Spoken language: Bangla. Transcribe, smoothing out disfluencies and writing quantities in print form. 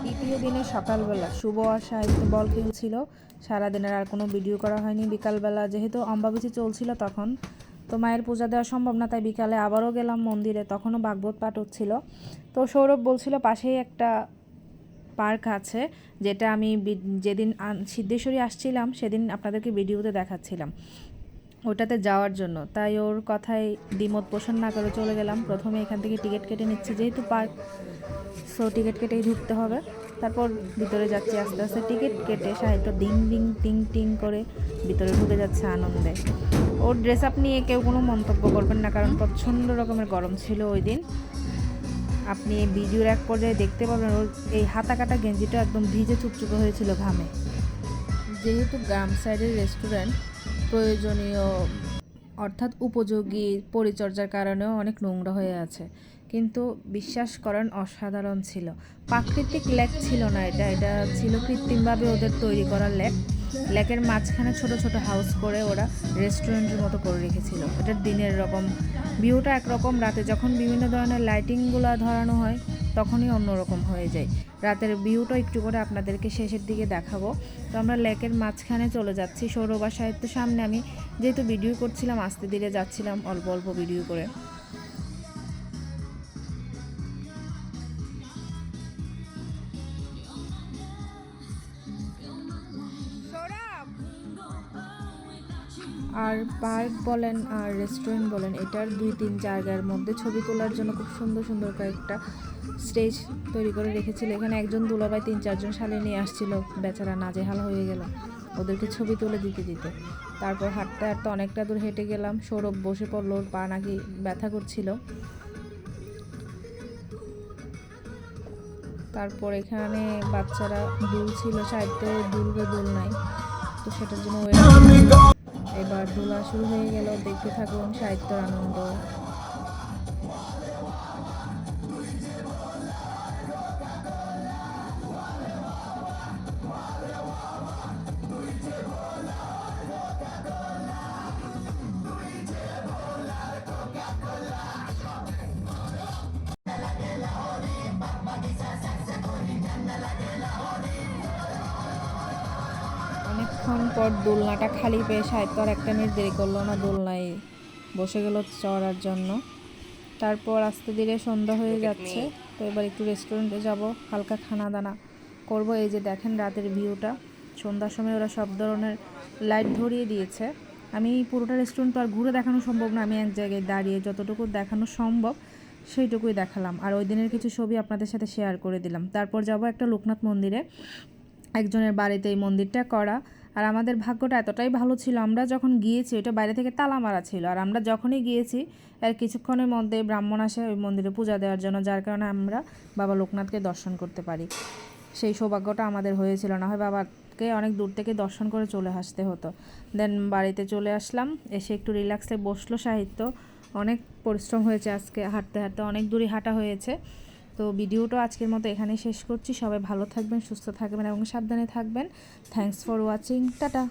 দ্বিতীয় দিনের সকালবেলা শুভ আর সাহিত্য বল খেলছিল। সারাদিনের আর কোনো ভিডিও করা হয়নি। বিকালবেলা যেহেতু অম্বাবুচি চলছিল তখন তো মায়ের পূজা দেওয়া সম্ভব না, তাই বিকালে আবারও গেলাম মন্দিরে। তখনও ভাগবত পাঠ হচ্ছিল। তো সৌরভ বলছিল পাশেই একটা পার্ক আছে, যেটা আমি যেদিন সিদ্ধেশ্বরী আসছিলাম সেদিন আপনাদেরকে ভিডিওতে দেখাচ্ছিলাম, ওটাতে যাওয়ার জন্য। তাই ওর কথায় দ্বিমত পোষণ না করে চলে গেলাম। প্রথমে এখান থেকে টিকিট কেটে নিচ্ছি, যেহেতু পার্ক সো টিকিট কেটেই ঢুকতে হবে। তারপর ভিতরে যাচ্ছি আস্তে আস্তে। টিকিট কেটে সাহিত্য ডিং ডিং টিং টিং করে ভিতরে ঢুকে যাচ্ছে আনন্দে। ওর ড্রেস আপ নিয়ে কেউ কোনো মন্তব্য করবেন না, কারণ প্রচণ্ড রকমের গরম ছিল ওই দিন। আপনি ভিডিওর এক পর্যায়ে দেখতে পাবেন ওর এই হাতা কাটা গেঞ্জিটা একদম ভিজে চুপচুপে হয়েছিল ঘামে। যেহেতু গ্রাম সাইডের রেস্টুরেন্ট, প্রয়োজনীয় অর্থাৎ উপযোগী পরিচর্যার কারণেও অনেক নোংরা হয়ে আছে, কিন্তু বিশ্বাস করেন অসাধারণ ছিল। প্রাকৃতিক লেক ছিল না, এটা ছিল কৃত্রিমভাবে ওদের তৈরি করা লেক। লেকের মাঝখানে ছোট ছোট হাউস করে ওরা রেস্টুরেন্টের মতো করে রেখেছিল। এটার দিনের রকম ভিউটা একরকম, রাতে যখন বিভিন্ন ধরনের লাইটিংগুলো ধরানো হয় তখনই অন্যরকম হয়ে যায়। রাতের ভিউটা একটু করে আপনাদেরকে শেষের দিকে দেখাবো। তো আমরা লেকের মাঝখানে চলে যাচ্ছি। সৌরভ আর সাহিত্যের সামনে আমি যেহেতু ভিডিও করছিলাম আস্তে ধীরে যাচ্ছিলাম অল্প অল্প ভিডিও করে। আর পার্ক বলেন আর রেস্টুরেন্ট বলেন, এটার 2-3 জায়গার মধ্যে ছবি তোলার জন্য খুব সুন্দর সুন্দর কয়েকটা স্টেজ তৈরি করে রেখেছিল। এখানে একজন দুলাভাই 3-4 জন শালি নিয়ে আসছিল, বেচারা নাজেহাল হয়ে গেল ওদেরকে ছবি তুলে দিতে দিতে। তারপর হাঁটতে হাঁটতে অনেকটা দূর হেঁটে গেলাম। সৌরভ বসে পড়লো, ওর পা নাকি ব্যথা করছিল। তারপর এখানে বাচ্চারা দুল ছিল, সাহিত্য দুলবে দুল নাই, তো সেটার জন্য এবার দোলা শুরু হয়ে গেল। দেখতে থাকুন সাহিত্যর আনন্দ। অনেকক্ষণ পর দোলনাটা খালি পেয়ে সাহিত্য আর একটা মিনিট দেরি করলো না, দোলনায় বসে গেল চড়ার জন্য। তারপর আস্তে ধীরে সন্ধ্যা হয়ে যাচ্ছে, তো এবার একটু রেস্টুরেন্টে যাব, হালকা খানা দানা করব। এই যে দেখেন রাতের ভিউটা, সন্ধ্যার সময় ওরা সব ধরনের লাইট ধরিয়ে দিয়েছে। আমি পুরোটা রেস্টুরেন্ট তো আর ঘুরে দেখানো সম্ভব না, আমি এক জায়গায় দাঁড়িয়ে যতটুকু দেখানো সম্ভব সেইটুকুই দেখালাম, আর ওই দিনের কিছু ছবি আপনাদের সাথে শেয়ার করে দিলাম। তারপর যাব একটা লোকনাথ মন্দিরে, একজনের বাড়িতে এই মন্দিরটা করা। আর আমাদের ভাগ্যটা এতটাই ভালো ছিল, আমরা যখন গিয়েছি ওইটা বাইরে থেকে তালা মারা ছিল, আর আমরা যখনই গিয়েছি এর কিছুক্ষণের মধ্যে ব্রাহ্মণ আসে ওই মন্দিরে পূজা দেওয়ার জন্য, যার কারণে আমরা বাবা লোকনাথকে দর্শন করতে পারি। সেই সৌভাগ্যটা আমাদের হয়েছিল, না হয় বাবাকে অনেক দূর থেকে দর্শন করে চলে আসতে হতো। দেন বাড়িতে চলে আসলাম, এসে একটু রিল্যাক্সে বসলো সাহিত্য। অনেক পরিশ্রম হয়েছে আজকে, হাঁটতে হাঁটতে অনেক দূরই হাঁটা হয়েছে। তো ভিডিওটা আজকের মতো এখানেই শেষ করছি। সবাই ভালো থাকবেন, সুস্থ থাকবেন এবং সাবধানে থাকবেন। Thanks for watching, tata.